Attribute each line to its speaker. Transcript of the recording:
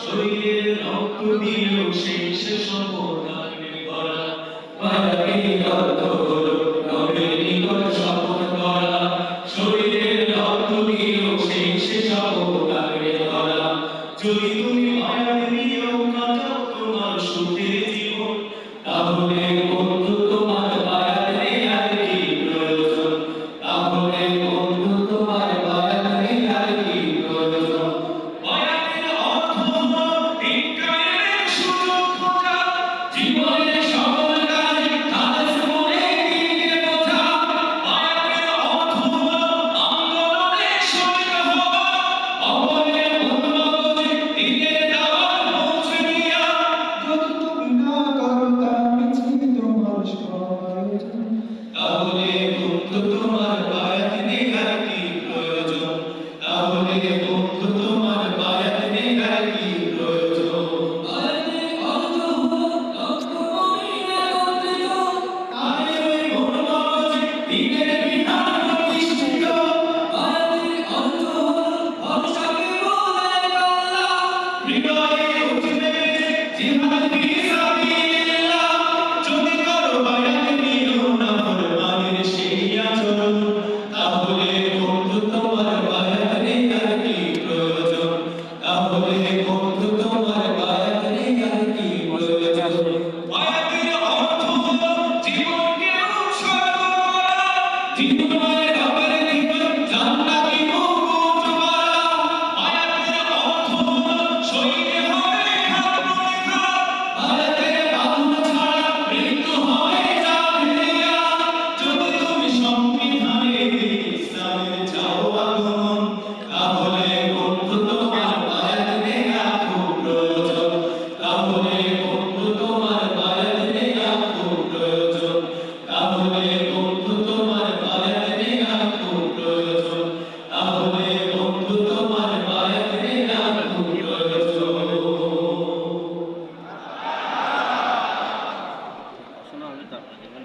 Speaker 1: শরীরের রক্ত দিয়েও শেষ শপথে করা বায়াকে রক্ত হলো নবের নিকট শপথ করা শরীরের রক্ত দিয়েও শেষ শপথে করা যদি তুমি মায়া দিয়েও কাটাও তোমার সুখের জীবন তাহলে বন্ধু তোমার